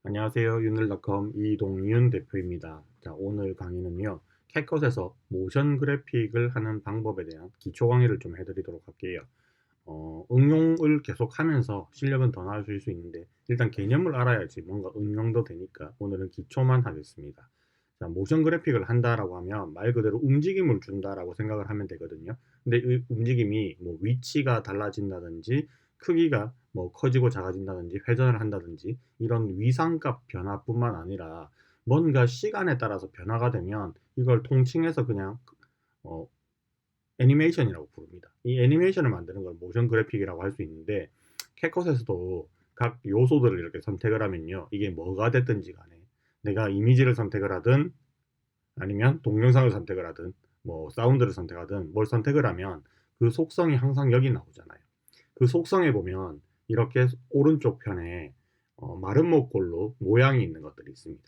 안녕하세요. 윤들닷컴 이동윤 대표입니다. 자, 오늘 강의는요. 캣컷에서 모션 그래픽을 하는 방법에 대한 기초 강의를 좀 해드리도록 할게요. 응용을 계속 하면서 실력은 더 나아질 수 있는데 일단 개념을 알아야지 뭔가 응용도 되니까 오늘은 기초만 하겠습니다. 자, 모션 그래픽을 한다라고 하면 말 그대로 움직임을 준다라고 생각을 하면 되거든요. 근데 이 움직임이 뭐 위치가 달라진다든지 크기가 뭐 커지고 작아진다든지 회전을 한다든지 이런 위상값 변화뿐만 아니라 뭔가 시간에 따라서 변화가 되면 이걸 통칭해서 그냥 어, 애니메이션이라고 부릅니다. 이 애니메이션을 만드는 걸 모션 그래픽이라고 할 수 있는데 캣컷에서도 각 요소들을 이렇게 선택을 하면요. 이게 뭐가 됐든지 간에 내가 이미지를 선택을 하든 아니면 동영상을 선택을 하든 뭐 사운드를 선택하든 뭘 선택을 하면 그 속성이 항상 여기 나오잖아요. 그 속성에 보면 이렇게 오른쪽 편에 마른 목골로 모양이 있는 것들이 있습니다.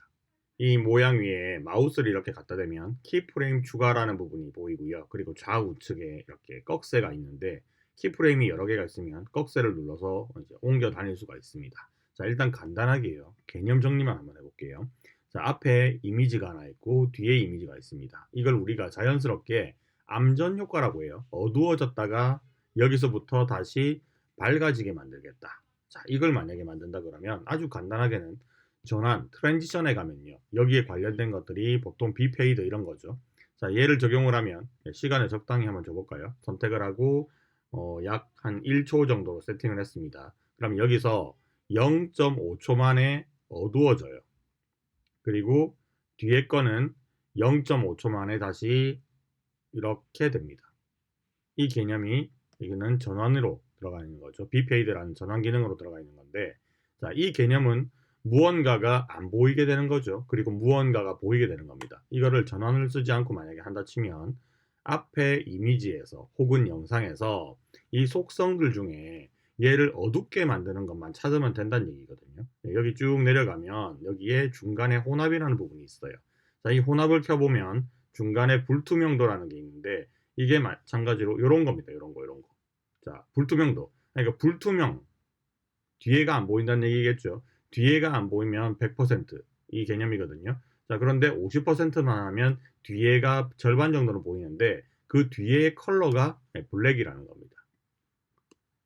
이 모양 위에 마우스를 이렇게 갖다 대면 키프레임 추가라는 부분이 보이고요. 그리고 좌우측에 이렇게 꺽쇠가 있는데 키프레임이 여러 개가 있으면 꺽쇠를 눌러서 이제 옮겨 다닐 수가 있습니다. 자, 일단 간단하게요. 개념 정리만 한번 해볼게요. 자, 앞에 이미지가 하나 있고 뒤에 이미지가 있습니다. 이걸 우리가 자연스럽게 암전 효과라고 해요. 어두워졌다가 여기서부터 다시 밝아지게 만들겠다. 자, 이걸 만약에 만든다 그러면 아주 간단하게는 전환, 트랜지션에 가면요. 여기에 관련된 것들이 보통 비페이드 이런 거죠. 자, 얘를 적용을 하면 시간을 적당히 한번 줘볼까요? 선택을 하고 약 한 1초 정도 세팅을 했습니다. 그럼 여기서 0.5초 만에 어두워져요. 그리고 뒤에 거는 0.5초 만에 다시 이렇게 됩니다. 이 개념이 이거는 전환으로 들어가 있는 거죠. 비페이드라는 전환 기능으로 들어가 있는 건데, 자, 이 개념은 무언가가 안 보이게 되는 거죠. 그리고 무언가가 보이게 되는 겁니다. 이거를 전환을 쓰지 않고 만약에 한다 치면 앞에 이미지에서 혹은 영상에서 이 속성들 중에 얘를 어둡게 만드는 것만 찾으면 된다는 얘기거든요. 네, 여기 쭉 내려가면 여기에 중간에 혼합이라는 부분이 있어요. 자, 이 혼합을 켜보면 중간에 불투명도라는 게 있는데 이게 마찬가지로 이런 겁니다. 이런 거, 이런 거. 자, 불투명도. 그러니까 불투명. 뒤에가 안 보인다는 얘기겠죠. 뒤에가 안 보이면 100%이 개념이거든요. 자, 그런데 50%만 하면 뒤에가 절반 정도는 보이는데 그 뒤에 컬러가 블랙이라는 겁니다.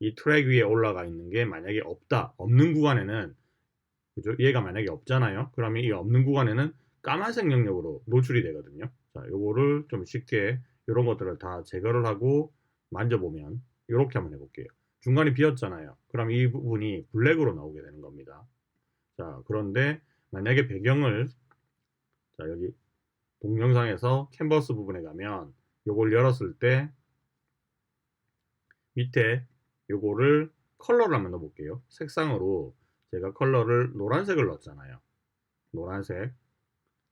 이 트랙 위에 올라가 있는 게 만약에 없다. 없는 구간에는 그죠? 얘가 만약에 없잖아요. 그러면 이 없는 구간에는 까만색 영역으로 노출이 되거든요. 자, 요거를 좀 쉽게 이런 것들을 다 제거를 하고 만져보면 이렇게 한번 해볼게요. 중간이 비었잖아요. 그럼 이 부분이 블랙으로 나오게 되는 겁니다. 자, 그런데 만약에 배경을 자, 여기 동영상에서 캔버스 부분에 가면 요걸 열었을 때 밑에 요거를 컬러를 한번 넣어볼게요. 색상으로 제가 컬러를 노란색을 넣었잖아요. 노란색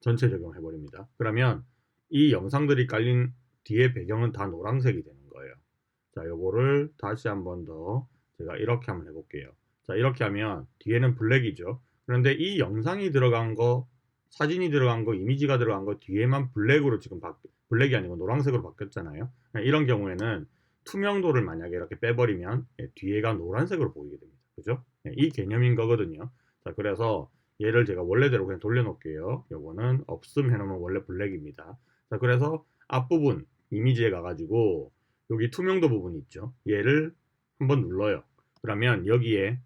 전체 적용해버립니다. 그러면 이 영상들이 깔린 뒤에 배경은 다 노란색이 되는 거예요. 자, 요거를 다시 한번 더 제가 이렇게 한번 해볼게요. 자, 이렇게 하면 뒤에는 블랙이죠. 그런데 이 영상이 들어간 거, 사진이 들어간 거, 이미지가 들어간 거 뒤에만 블랙으로 지금 블랙이 아니고 노란색으로 바뀌었잖아요. 이런 경우에는 투명도를 만약에 이렇게 빼버리면 뒤에가 노란색으로 보이게 됩니다. 그죠? 이 개념인 거거든요. 자, 그래서 얘를 제가 원래대로 그냥 돌려놓을게요. 요거는 없음 해놓으면 원래 블랙입니다. 자, 그래서 앞부분 이미지에 가가지고 여기 투명도 부분이 있죠. 얘를 한번 눌러요. 그러면 여기에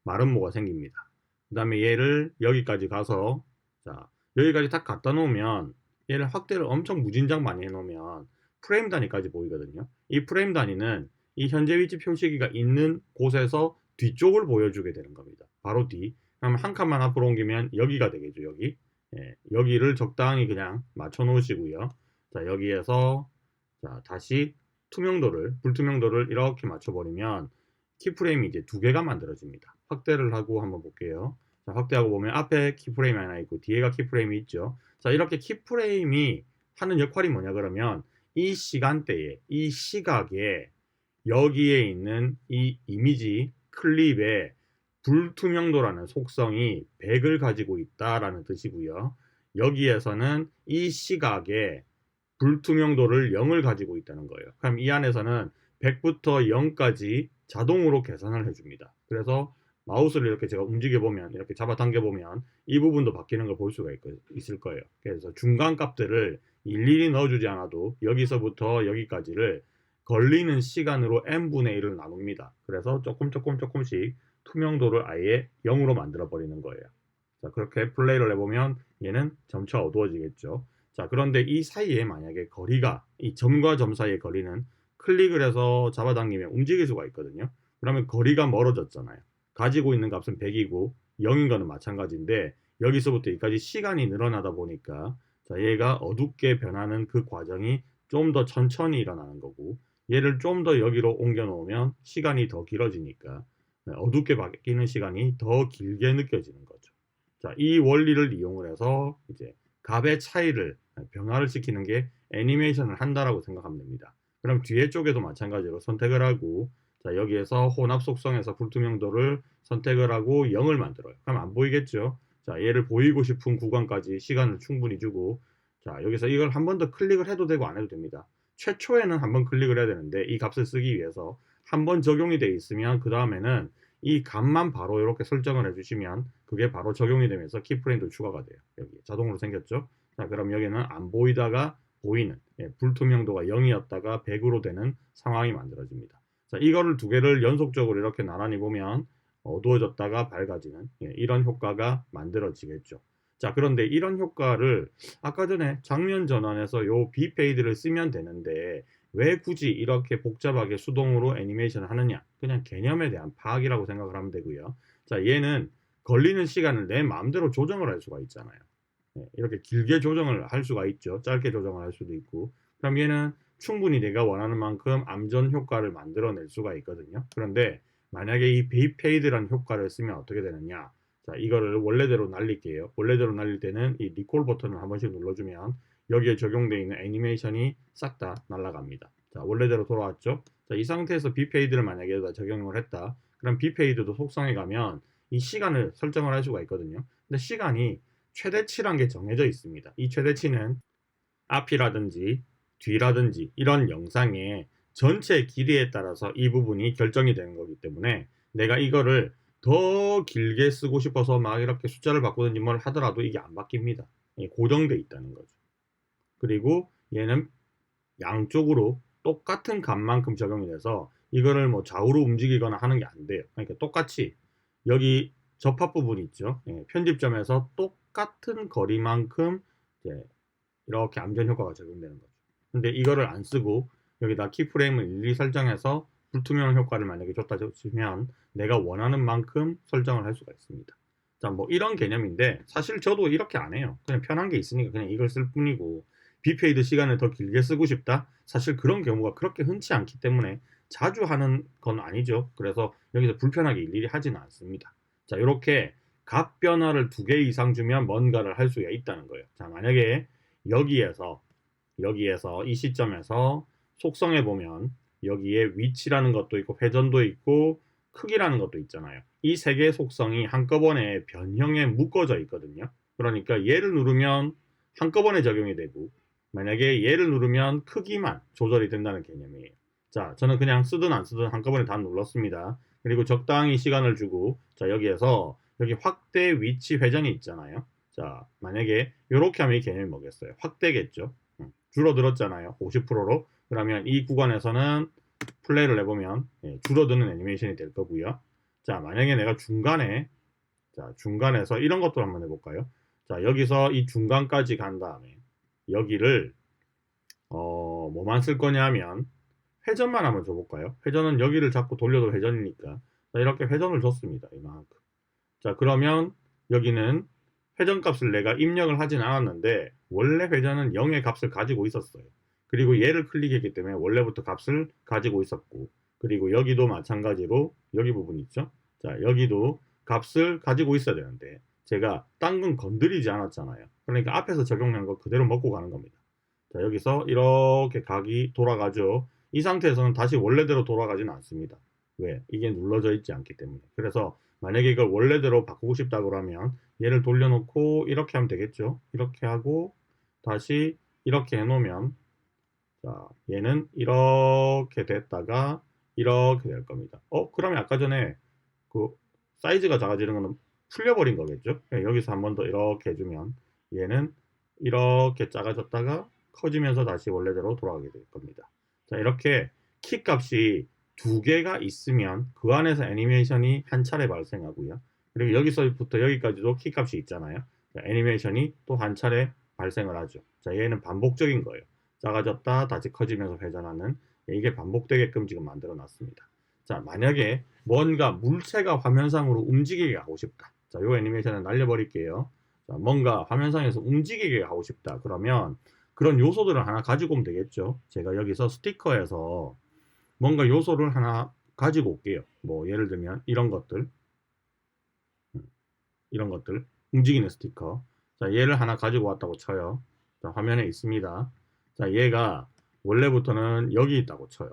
마른 모가 생깁니다. 그 다음에 얘를 여기까지 가서 자, 여기까지 딱 갖다 놓으면 얘를 확대를 엄청 무진장 많이 해놓으면 프레임 단위까지 보이거든요. 이 프레임 단위는 이 현재 위치 표시기가 있는 곳에서 뒤쪽을 보여주게 되는 겁니다. 바로 뒤. 그럼 한 칸만 앞으로 옮기면 여기가 되겠죠. 여기. 예, 여기를 적당히 그냥 맞춰 놓으시고요. 자, 여기에서 자, 다시 투명도를, 불투명도를 이렇게 맞춰버리면 키프레임이 이제 두 개가 만들어집니다. 확대를 하고 한번 볼게요. 자, 확대하고 보면 앞에 키프레임이 하나 있고 뒤에가 키프레임이 있죠. 자, 이렇게 키프레임이 하는 역할이 뭐냐 그러면 이 시간대에, 이 시각에 여기에 있는 이 이미지 클립에 불투명도라는 속성이 100을 가지고 있다라는 뜻이고요. 여기에서는 이 시각에 불투명도를 0을 가지고 있다는 거예요. 그럼 이 안에서는 100부터 0까지 자동으로 계산을 해줍니다. 그래서 마우스를 이렇게 제가 움직여 보면, 이렇게 잡아당겨 보면 이 부분도 바뀌는 걸 볼 수가 있을 거예요. 그래서 중간 값들을 일일이 넣어주지 않아도 여기서부터 여기까지를 걸리는 시간으로 n분의 1을 나눕니다. 그래서 조금씩 투명도를 아예 0으로 만들어 버리는 거예요. 자, 그렇게 플레이를 해보면 얘는 점차 어두워지겠죠. 자, 그런데 이 사이에 만약에 거리가, 이 점과 점 사이의 거리는 클릭을 해서 잡아당기면 움직일 수가 있거든요. 그러면 거리가 멀어졌잖아요. 가지고 있는 값은 100이고 0인 거는 마찬가지인데, 여기서부터 여기까지 시간이 늘어나다 보니까 자, 얘가 어둡게 변하는 그 과정이 좀 더 천천히 일어나는 거고, 얘를 좀 더 여기로 옮겨 놓으면 시간이 더 길어지니까 어둡게 바뀌는 시간이 더 길게 느껴지는 거죠. 자, 이 원리를 이용을 해서 이제 값의 차이를 변화를 시키는 게 애니메이션을 한다라고 생각하면 됩니다. 그럼 뒤에 쪽에도 마찬가지로 선택을 하고, 자, 여기에서 혼합 속성에서 불투명도를 선택을 하고 0을 만들어요. 그럼 안 보이겠죠? 자, 얘를 보이고 싶은 구간까지 시간을 충분히 주고, 자, 여기서 이걸 한 번 더 클릭을 해도 되고 안 해도 됩니다. 최초에는 한 번 클릭을 해야 되는데, 이 값을 쓰기 위해서 한 번 적용이 돼 있으면 그 다음에는 이 값만 바로 이렇게 설정을 해주시면 그게 바로 적용이 되면서 키프레임도 추가가 돼요. 여기 자동으로 생겼죠? 자, 그럼 여기는 안 보이다가 보이는, 불투명도가 0이었다가 100으로 되는 상황이 만들어집니다. 자, 이거를 두 개를 연속적으로 이렇게 나란히 보면 어두워졌다가 밝아지는, 이런 효과가 만들어지겠죠. 자, 그런데 이런 효과를 아까 전에 장면 전환에서 요 비페이드를 쓰면 되는데 왜 굳이 이렇게 복잡하게 수동으로 애니메이션을 하느냐? 그냥 개념에 대한 파악이라고 생각을 하면 되고요. 자, 얘는 걸리는 시간을 내 마음대로 조정을 할 수가 있잖아요. 이렇게 길게 조정을 할 수가 있죠. 짧게 조정을 할 수도 있고. 그럼 얘는 충분히 내가 원하는 만큼 암전 효과를 만들어낼 수가 있거든요. 그런데 만약에 이 비페이드라는 효과를 쓰면 어떻게 되느냐? 자, 이거를 원래대로 날릴게요. 원래대로 날릴 때는 이 리콜 버튼을 한 번씩 눌러주면 여기에 적용되어 있는 애니메이션이 싹 다 날아갑니다. 자, 원래대로 돌아왔죠? 자, 이 상태에서 비페이드를 만약에 적용을 했다. 그럼 비페이드도 속성에 가면 이 시간을 설정을 할 수가 있거든요. 근데 시간이 최대치란 게 정해져 있습니다. 이 최대치는 앞이라든지 뒤라든지 이런 영상의 전체 길이에 따라서 이 부분이 결정이 되는 거기 때문에 내가 이거를 더 길게 쓰고 싶어서 막 이렇게 숫자를 바꾸든지 뭘 하더라도 이게 안 바뀝니다. 고정돼 있다는 거죠. 그리고 얘는 양쪽으로 똑같은 값만큼 적용이 돼서 이거를 뭐 좌우로 움직이거나 하는 게 안 돼요. 그러니까 똑같이 여기 접합 부분 있죠. 편집점에서 똑같은 거리만큼 이제 이렇게 암전 효과가 적용되는 거죠. 근데 이거를 안 쓰고 여기다 키프레임을 일일이 설정해서 불투명 효과를 만약에 줬다 치면 내가 원하는 만큼 설정을 할 수가 있습니다. 자, 뭐 이런 개념인데 사실 저도 이렇게 안 해요. 그냥 편한 게 있으니까 그냥 이걸 쓸 뿐이고, 비페이드 시간을 더 길게 쓰고 싶다? 사실 그런 경우가 그렇게 흔치 않기 때문에 자주 하는 건 아니죠. 그래서 여기서 불편하게 일일이 하지는 않습니다. 자, 이렇게 값 변화를 2개 이상 주면 뭔가를 할 수가 있다는 거예요. 자, 만약에 여기에서 이 시점에서 속성에 보면 여기에 위치라는 것도 있고 회전도 있고 크기라는 것도 있잖아요. 이 세 개의 속성이 한꺼번에 변형에 묶어져 있거든요. 그러니까 얘를 누르면 한꺼번에 적용이 되고, 만약에 얘를 누르면 크기만 조절이 된다는 개념이에요. 자, 저는 그냥 쓰든 안 쓰든 한꺼번에 다 눌렀습니다. 그리고 적당히 시간을 주고, 자, 여기에서 여기 확대 위치 회전이 있잖아요. 자, 만약에 이렇게 하면 이 개념이 뭐겠어요? 확대겠죠. 줄어들었잖아요. 50%로. 그러면 이 구간에서는 플레이를 해보면 줄어드는 애니메이션이 될 거고요. 자, 만약에 내가 중간에서 이런 것도 한번 해볼까요? 자, 여기서 이 중간까지 간 다음에 여기를 뭐만 쓸 거냐 하면 회전만 한번 줘볼까요? 회전은 여기를 자꾸 돌려도 회전이니까. 자, 이렇게 회전을 줬습니다. 이만큼. 자, 그러면 여기는 회전값을 내가 입력을 하진 않았는데 원래 회전은 0의 값을 가지고 있었어요. 그리고 얘를 클릭했기 때문에 원래부터 값을 가지고 있었고, 그리고 여기도 마찬가지로 여기 부분 있죠. 자, 여기도 값을 가지고 있어야 되는데 제가 딴 건 건드리지 않았잖아요. 그러니까 앞에서 적용한 거 그대로 먹고 가는 겁니다. 자, 여기서 이렇게 각이 돌아가죠. 이 상태에서는 다시 원래대로 돌아가지는 않습니다. 왜? 이게 눌러져 있지 않기 때문에. 그래서 만약에 이걸 원래대로 바꾸고 싶다고 하면 얘를 돌려놓고 이렇게 하면 되겠죠. 이렇게 하고 다시 이렇게 해놓으면, 자, 얘는 이렇게 됐다가 이렇게 될 겁니다. 그러면 아까 전에 그 사이즈가 작아지는 거는 풀려버린 거겠죠. 예, 여기서 한 번 더 이렇게 해주면 얘는 이렇게 작아졌다가 커지면서 다시 원래대로 돌아가게 될 겁니다. 자, 이렇게 키 값이 두 개가 있으면 그 안에서 애니메이션이 한 차례 발생하고요. 그리고 여기서부터 여기까지도 키 값이 있잖아요. 자, 애니메이션이 또 한 차례 발생을 하죠. 자, 얘는 반복적인 거예요. 작아졌다 다시 커지면서 회전하는, 이게 반복되게끔 지금 만들어 놨습니다. 자, 만약에 뭔가 물체가 화면상으로 움직이게 하고 싶다. 자, 요 애니메이션을 날려버릴게요. 자, 뭔가 화면상에서 움직이게 하고 싶다. 그러면 그런 요소들을 하나 가지고 오면 되겠죠. 제가 여기서 스티커에서 뭔가 요소를 하나 가지고 올게요. 뭐 예를 들면 이런 것들, 이런 것들, 움직이는 스티커. 자, 얘를 하나 가지고 왔다고 쳐요. 자, 화면에 있습니다. 자, 얘가 원래부터는 여기 있다고 쳐요.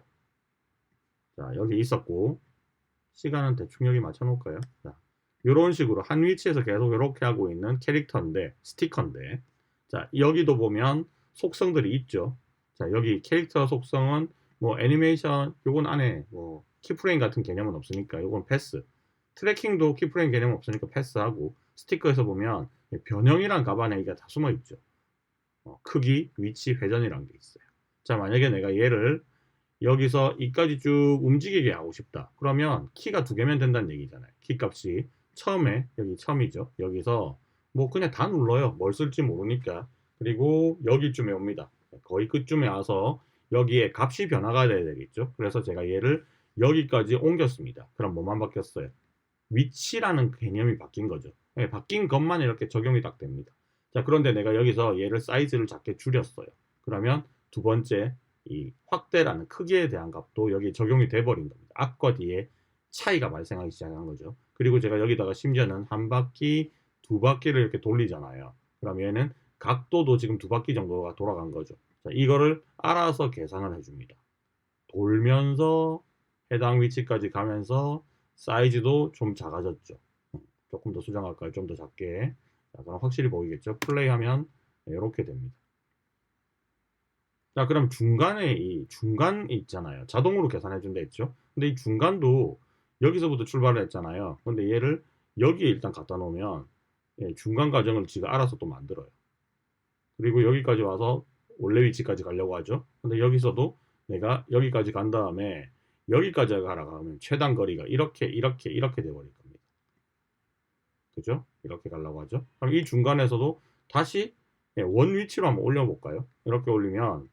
자, 여기 있었고, 시간은 대충 여기 맞춰 놓을까요? 자, 이런 식으로 한 위치에서 계속 이렇게 하고 있는 캐릭터인데, 스티커인데, 자, 여기도 보면 속성들이 있죠. 자, 여기 캐릭터 속성은 뭐 애니메이션, 요건 안에 뭐 키프레임 같은 개념은 없으니까 요건 패스. 트래킹도 키프레임 개념 없으니까 패스하고, 스티커에서 보면 변형이란 값안에 이게 다 숨어 있죠. 크기, 위치, 회전이란 게 있어요. 자, 만약에 내가 얘를 여기서 이까지 쭉 움직이게 하고 싶다. 그러면 키가 두 개면 된다는 얘기잖아요. 키 값이 처음에 여기 처음이죠. 여기서 뭐 그냥 다 눌러요. 뭘 쓸지 모르니까. 그리고 여기쯤에 옵니다. 거의 끝쯤에 와서 여기에 값이 변화가 돼야 되겠죠. 그래서 제가 얘를 여기까지 옮겼습니다. 그럼 뭐만 바뀌었어요? 위치라는 개념이 바뀐 거죠. 네, 바뀐 것만 이렇게 적용이 딱 됩니다. 자, 그런데 내가 여기서 얘를 사이즈를 작게 줄였어요. 그러면 두 번째 이 확대라는 크기에 대한 값도 여기 적용이 돼 버린 겁니다. 앞과 뒤에 차이가 발생하기 시작한 거죠. 그리고 제가 여기다가 심지어는 한 바퀴, 두 바퀴를 이렇게 돌리잖아요. 그럼 얘는 각도도 지금 두 바퀴 정도가 돌아간 거죠. 자, 이거를 알아서 계산을 해줍니다. 돌면서 해당 위치까지 가면서 사이즈도 좀 작아졌죠. 조금 더 수정할까요? 좀 더 작게. 자, 그럼 확실히 보이겠죠? 플레이하면 이렇게 됩니다. 자, 그럼 중간에 이 중간 있잖아요. 자동으로 계산해 준다 했죠? 근데 이 중간도 여기서부터 출발을 했잖아요. 근데 얘를 여기에 일단 갖다 놓으면 중간 과정을 지가 알아서 또 만들어요. 그리고 여기까지 와서 원래 위치까지 가려고 하죠. 근데 여기서도 내가 여기까지 간 다음에 여기까지 가라고 하면 최단 거리가 이렇게 돼버릴 겁니다. 그죠? 이렇게 가려고 하죠. 그럼 이 중간에서도 다시 원 위치로 한번 올려볼까요? 이렇게 올리면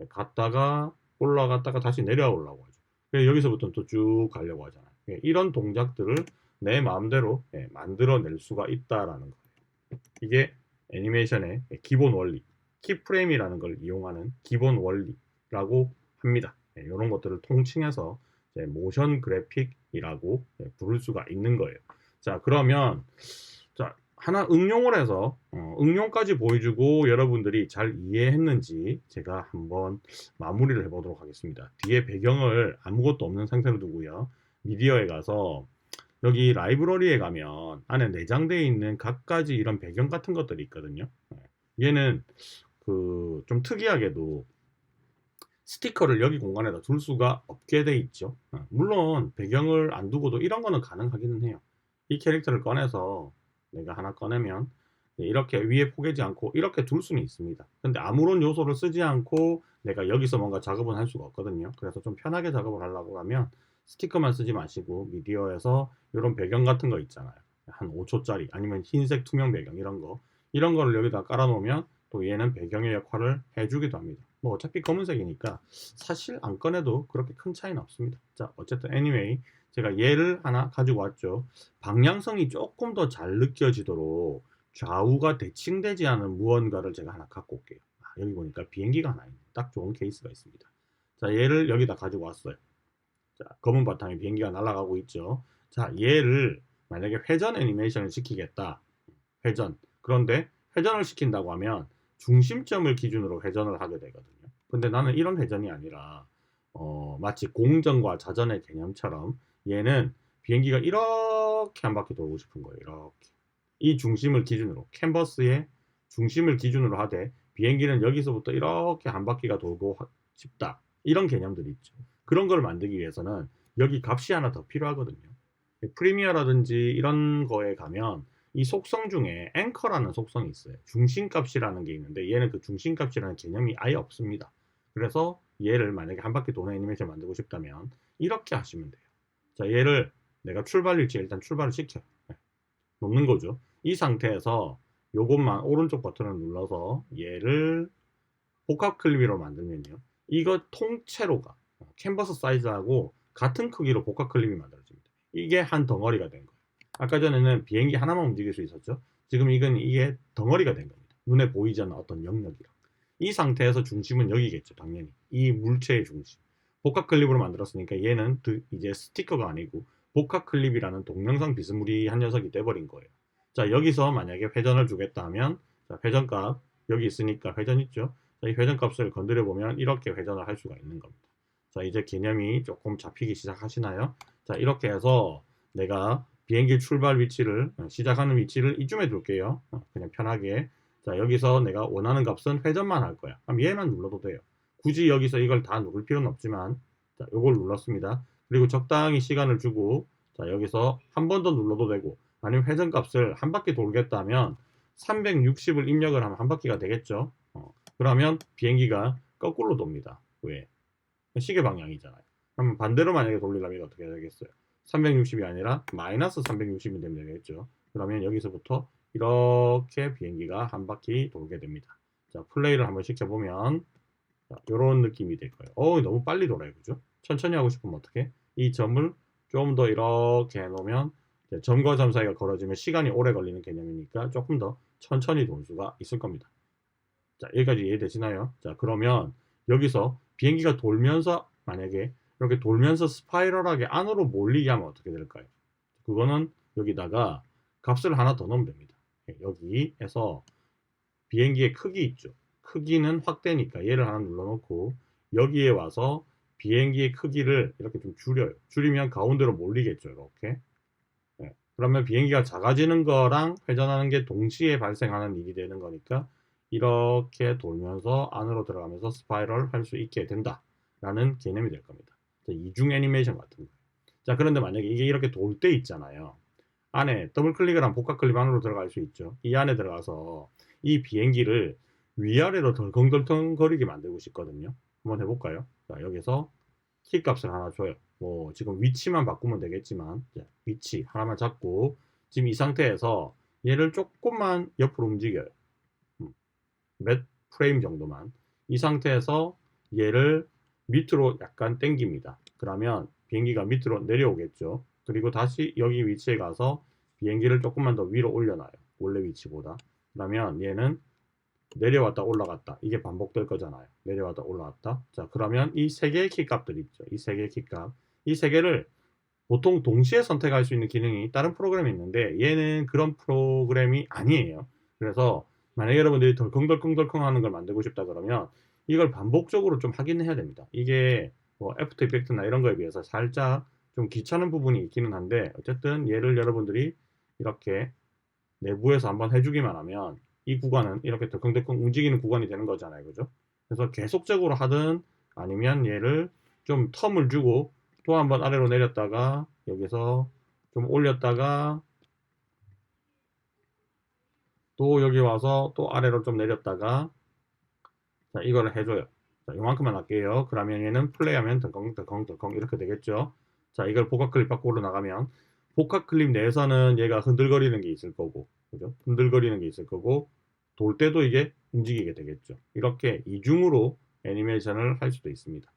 갔다가 올라갔다가 다시 내려오려고 하죠. 여기서부터는 또 쭉 가려고 하잖아요. 이런 동작들을 내 마음대로 만들어낼 수가 있다라는 거예요. 이게 애니메이션의 기본 원리, 키프레임이라는 걸 이용하는 기본 원리라고 합니다. 이런 것들을 통칭해서 모션 그래픽이라고 부를 수가 있는 거예요. 자, 그러면 자, 하나 응용을 해서 응용까지 보여주고 여러분들이 잘 이해했는지 제가 한번 마무리를 해보도록 하겠습니다. 뒤에 배경을 아무것도 없는 상태로 두고요. 미디어에 가서 여기 라이브러리에 가면 안에 내장되어 있는 각가지 이런 배경 같은 것들이 있거든요. 얘는 그 좀 특이하게도 스티커를 여기 공간에다 둘 수가 없게 돼 있죠. 물론 배경을 안 두고도 이런 거는 가능하기는 해요. 이 캐릭터를 꺼내서 내가 하나 꺼내면 이렇게 위에 포개지 않고 이렇게 둘 수는 있습니다. 근데 아무런 요소를 쓰지 않고 내가 여기서 뭔가 작업은 할 수가 없거든요. 그래서 좀 편하게 작업을 하려고 하면 스티커만 쓰지 마시고 미디어에서 이런 배경 같은 거 있잖아요. 한 5초짜리 아니면 흰색 투명 배경 이런 거를 여기다 깔아 놓으면 또 얘는 배경의 역할을 해주기도 합니다. 뭐 어차피 검은색이니까 사실 안 꺼내도 그렇게 큰 차이는 없습니다. 자, 어쨌든 anyway 제가 얘를 하나 가지고 왔죠. 방향성이 조금 더 잘 느껴지도록 좌우가 대칭되지 않은 무언가를 제가 하나 갖고 올게요. 여기 보니까 비행기가 하나 있네. 딱 좋은 케이스가 있습니다. 자, 얘를 여기다 가지고 왔어요. 자, 검은 바탕에 비행기가 날아가고 있죠. 자, 얘를 만약에 회전 애니메이션을 시키겠다. 회전. 그런데 회전을 시킨다고 하면 중심점을 기준으로 회전을 하게 되거든요. 근데 나는 이런 회전이 아니라 마치 공전과 자전의 개념처럼 얘는 비행기가 이렇게 한 바퀴 돌고 싶은 거예요. 이렇게. 이 중심을 기준으로 캔버스의 중심을 기준으로 하되 비행기는 여기서부터 이렇게 한 바퀴가 돌고 싶다. 이런 개념들이 있죠. 그런 걸 만들기 위해서는 여기 값이 하나 더 필요하거든요. 프리미어라든지 이런 거에 가면 이 속성 중에 앵커라는 속성이 있어요. 중심값이라는 게 있는데 얘는 그 중심값이라는 개념이 아예 없습니다. 그래서 얘를 만약에 한 바퀴 도는 애니메이션 만들고 싶다면 이렇게 하시면 돼요. 자, 얘를 내가 출발 위치에 일단 출발을 시켜 놓는 거죠. 이 상태에서 요것만 오른쪽 버튼을 눌러서 얘를 복합 클립으로 만들면요. 이거 통째로가 캔버스 사이즈하고 같은 크기로 복합 클립이 만들어집니다. 이게 한 덩어리가 된 거예요. 아까 전에는 비행기 하나만 움직일 수 있었죠. 지금 이게 덩어리가 된 겁니다. 눈에 보이지 않는 어떤 영역이랑. 이 상태에서 중심은 여기겠죠. 당연히. 이 물체의 중심. 복합 클립으로 만들었으니까 얘는 이제 스티커가 아니고 복합 클립이라는 동영상 비스무리한 녀석이 돼버린 거예요. 자, 여기서 만약에 회전을 주겠다 하면 자, 회전값 여기 있으니까 회전 있죠. 자, 이 회전값을 건드려 보면 이렇게 회전을 할 수가 있는 겁니다. 자, 이제 개념이 조금 잡히기 시작하시나요? 자, 이렇게 해서 내가 비행기 출발 위치를 시작하는 위치를 이쯤에 둘게요. 그냥 편하게. 자, 여기서 내가 원하는 값은 회전만 할 거야. 그럼 얘만 눌러도 돼요. 굳이 여기서 이걸 다 누를 필요는 없지만 자, 요걸 눌렀습니다. 그리고 적당히 시간을 주고 자, 여기서 한 번 더 눌러도 되고 아니면 회전값을 한 바퀴 돌겠다면 360을 입력을 하면 한 바퀴가 되겠죠. 그러면 비행기가 거꾸로 돕니다. 왜? 시계 방향이잖아요. 그럼 반대로 만약에 돌리려면 이거 어떻게 되겠어요? 360이 아니라 마이너스 360이 되면 되겠죠. 그러면 여기서부터 이렇게 비행기가 한 바퀴 돌게 됩니다. 자, 플레이를 한번 시켜보면 이런 느낌이 될 거예요. 너무 빨리 돌아요. 그죠? 천천히 하고 싶으면 어떻게? 이 점을 좀 더 이렇게 해놓으면 점과 점 사이가 걸어지면 시간이 오래 걸리는 개념이니까 조금 더 천천히 돌 수가 있을 겁니다. 자, 여기까지 이해되시나요? 자, 그러면 여기서 비행기가 돌면서 만약에 이렇게 돌면서 스파이럴하게 안으로 몰리게 하면 어떻게 될까요? 그거는 여기다가 값을 하나 더 넣으면 됩니다. 여기에서 비행기의 크기 있죠. 크기는 확대니까 얘를 하나 눌러놓고 여기에 와서 비행기의 크기를 이렇게 좀 줄여요. 줄이면 가운데로 몰리겠죠. 이렇게. 그러면 비행기가 작아지는 거랑 회전하는 게 동시에 발생하는 일이 되는 거니까 이렇게 돌면서 안으로 들어가면서 스파이럴 할 수 있게 된다라는 개념이 될 겁니다. 이중 애니메이션 같은 거예요. 자, 그런데 만약에 이게 이렇게 돌 때 있잖아요. 안에 더블 클릭을 하면 복합 클립 안으로 들어갈 수 있죠. 이 안에 들어가서 이 비행기를 위아래로 덜컹덜컹 거리게 만들고 싶거든요. 한번 해볼까요? 자, 여기서 키 값을 하나 줘요. 뭐 지금 위치만 바꾸면 되겠지만 위치 하나만 잡고 지금 이 상태에서 얘를 조금만 옆으로 움직여요. 몇 프레임 정도만. 이 상태에서 얘를 밑으로 약간 당깁니다. 그러면 비행기가 밑으로 내려오겠죠. 그리고 다시 여기 위치에 가서 비행기를 조금만 더 위로 올려놔요. 원래 위치보다. 그러면 얘는 내려왔다 올라갔다 이게 반복될 거잖아요. 내려왔다 올라왔다. 자, 그러면 이 세 개의 키값들 있죠. 이 세 개의 키값. 이 세 개를 보통 동시에 선택할 수 있는 기능이 다른 프로그램이 있는데 얘는 그런 프로그램이 아니에요. 그래서 만약에 여러분들이 덜컹덜컹덜컹 하는 걸 만들고 싶다 그러면 이걸 반복적으로 좀 하긴 해야 됩니다. 이게 뭐 애프터 이펙트나 이런 거에 비해서 살짝 좀 귀찮은 부분이 있기는 한데 어쨌든 얘를 여러분들이 이렇게 내부에서 한번 해주기만 하면 이 구간은 이렇게 덜컹덜컹 움직이는 구간이 되는 거잖아요. 그죠? 그래서 계속적으로 하든 아니면 얘를 좀 텀을 주고 또 한번 아래로 내렸다가 여기서 좀 올렸다가 또 여기 와서 또 아래로 좀 내렸다가 자, 이거를 해줘요. 자, 이만큼만 할게요. 그러면 얘는 플레이하면 덜컹덜컹덜컹 이렇게 되겠죠. 자, 이걸 복합 클립 밖으로 나가면 복합 클립 내에서는 얘가 흔들거리는 게 있을 거고, 그죠? 흔들거리는 게 있을 거고, 돌 때도 이게 움직이게 되겠죠. 이렇게 이중으로 애니메이션을 할 수도 있습니다.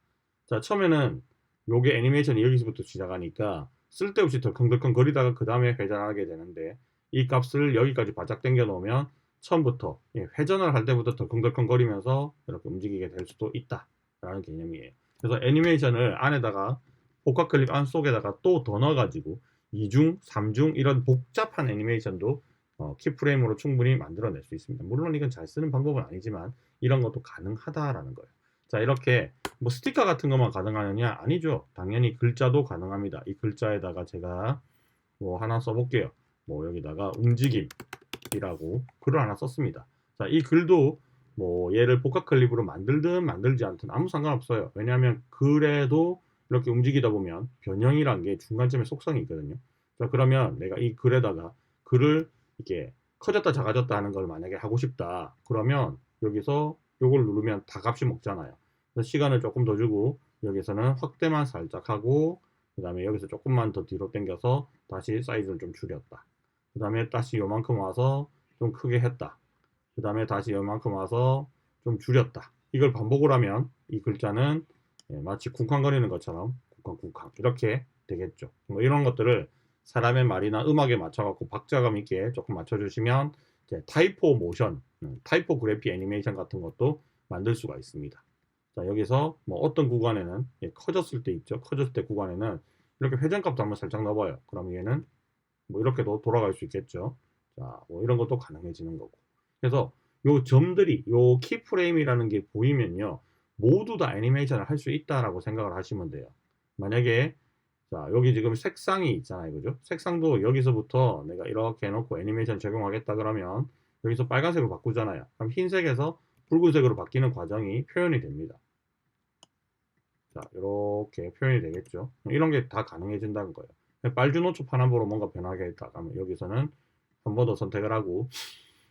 자, 처음에는 요게 애니메이션이 여기서부터 시작하니까 쓸데없이 덜컹덜컹 거리다가 그 다음에 회전하게 되는데 이 값을 여기까지 바짝 당겨 놓으면 처음부터 회전을 할 때부터 덜컹덜컹 거리면서 이렇게 움직이게 될 수도 있다 라는 개념이에요. 그래서 애니메이션을 안에다가 복합 클립 안 속에다가 또 더 넣어가지고 2중, 3중 이런 복잡한 애니메이션도 키프레임으로 충분히 만들어낼 수 있습니다. 물론 이건 잘 쓰는 방법은 아니지만 이런 것도 가능하다라는 거예요. 자, 이렇게 뭐 스티커 같은 것만 가능하느냐? 아니죠. 당연히 글자도 가능합니다. 이 글자에다가 제가 뭐 하나 써볼게요. 뭐 여기다가 움직임이라고 글을 하나 썼습니다. 자, 이 글도 뭐 얘를 복합 클립으로 만들든 만들지 않든 아무 상관없어요. 왜냐하면 글에도 이렇게 움직이다 보면 변형이란 게 중간점에 속성이 있거든요. 자, 그러면 내가 이 글에다가 글을 이렇게 커졌다 작아졌다 하는 걸 만약에 하고 싶다. 그러면 여기서 요걸 누르면 다 값이 먹잖아요. 그래서 시간을 조금 더 주고 여기서는 확대만 살짝 하고 그 다음에 여기서 조금만 더 뒤로 당겨서 다시 사이즈를 좀 줄였다. 그 다음에 다시 요만큼 와서 좀 크게 했다. 그 다음에 다시 요만큼 와서 좀 줄였다. 이걸 반복을 하면 이 글자는 마치 쿵쾅거리는 것처럼 쿵쾅쿵쾅 이렇게 되겠죠. 뭐 이런 것들을 사람의 말이나 음악에 맞춰갖고 박자감 있게 조금 맞춰주시면 이제 타이포 모션, 타이포 그래픽 애니메이션 같은 것도 만들 수가 있습니다. 자, 여기서 뭐 어떤 구간에는 커졌을 때 있죠. 커졌을 때 구간에는 이렇게 회전값도 한번 살짝 넣어봐요. 그럼 얘는 뭐 이렇게도 돌아갈 수 있겠죠. 자, 뭐 이런 것도 가능해지는 거고. 그래서 요 점들이 요 키프레임이라는 게 보이면요. 모두 다 애니메이션을 할 수 있다라고 생각을 하시면 돼요. 만약에 자, 여기 지금 색상이 있잖아요. 그죠? 색상도 여기서부터 내가 이렇게 해놓고 애니메이션 적용하겠다 그러면 여기서 빨간색으로 바꾸잖아요. 그럼 흰색에서 붉은색으로 바뀌는 과정이 표현이 됩니다. 자, 이렇게 표현이 되겠죠. 이런 게 다 가능해진다는 거예요. 빨주노초 파남보로 뭔가 변하겠다 그러면 여기서는 한 번 더 선택을 하고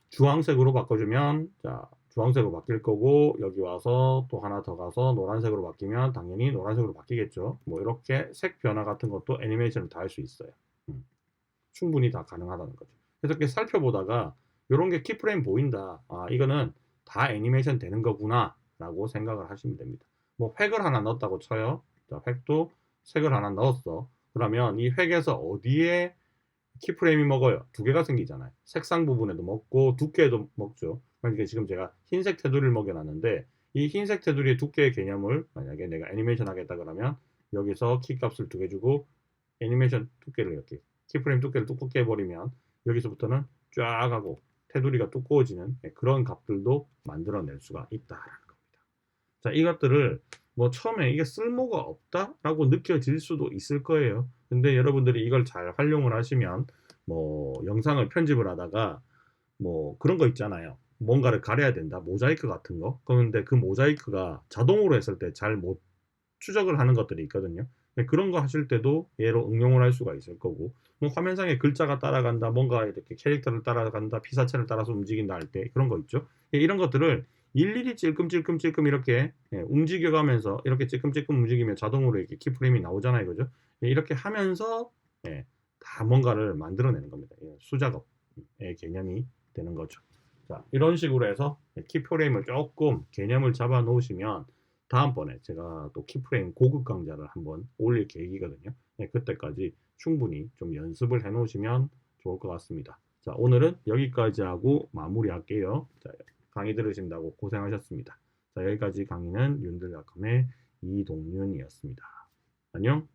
주황색으로 바꿔주면 자, 주황색으로 바뀔 거고 여기 와서 또 하나 더 가서 노란색으로 바뀌면 당연히 노란색으로 바뀌겠죠. 뭐 이렇게 색 변화 같은 것도 애니메이션을 다 할 수 있어요. 충분히 다 가능하다는 거죠. 그래서 이렇게 살펴보다가 이런 게 키프레임 보인다. 아, 이거는 다 애니메이션 되는 거구나 라고 생각을 하시면 됩니다. 뭐 획을 하나 넣었다고 쳐요. 자, 획도 색을 하나 넣었어. 그러면 이 획에서 어디에 키프레임이 먹어요? 두 개가 생기잖아요. 색상 부분에도 먹고 두께도 먹죠. 그러니까 지금 제가 흰색 테두리를 먹여놨는데 이 흰색 테두리의 두께의 개념을 만약에 내가 애니메이션 하겠다 그러면 여기서 키 값을 두 개 주고 애니메이션 두께를 이렇게 키프레임 두께를 두껍게 해버리면 여기서부터는 쫙 하고 테두리가 두꺼워지는 그런 값들도 만들어낼 수가 있다라는 겁니다. 자, 이것들을 뭐 처음에 이게 쓸모가 없다라고 느껴질 수도 있을 거예요. 근데 여러분들이 이걸 잘 활용을 하시면 뭐 영상을 편집을 하다가 뭐 그런 거 있잖아요. 뭔가를 가려야 된다. 모자이크 같은 거. 그런데 그 모자이크가 자동으로 했을 때 잘 못 추적을 하는 것들이 있거든요. 그런 거 하실 때도 얘로 응용을 할 수가 있을 거고 뭐 화면상에 글자가 따라간다 뭔가 이렇게 캐릭터를 따라간다 피사체를 따라서 움직인다 할 때 그런 거 있죠. 이런 것들을 일일이 찔끔찔끔찔끔 이렇게 움직여가면서 이렇게 찔끔찔끔 움직이면 자동으로 이렇게 키프레임이 나오잖아요. 그죠? 이렇게 하면서 다 뭔가를 만들어내는 겁니다. 수작업의 개념이 되는 거죠. 자, 이런 식으로 해서 키프레임을 조금 개념을 잡아 놓으시면 다음번에 제가 또 키프레임 고급 강좌를 한번 올릴 계획이거든요. 그때까지 충분히 좀 연습을 해 놓으시면 좋을 것 같습니다. 자, 오늘은 여기까지 하고 마무리할게요. 자, 강의 들으신다고 고생하셨습니다. 자, 여기까지 강의는 윤들닷컴의 이동윤이었습니다. 안녕.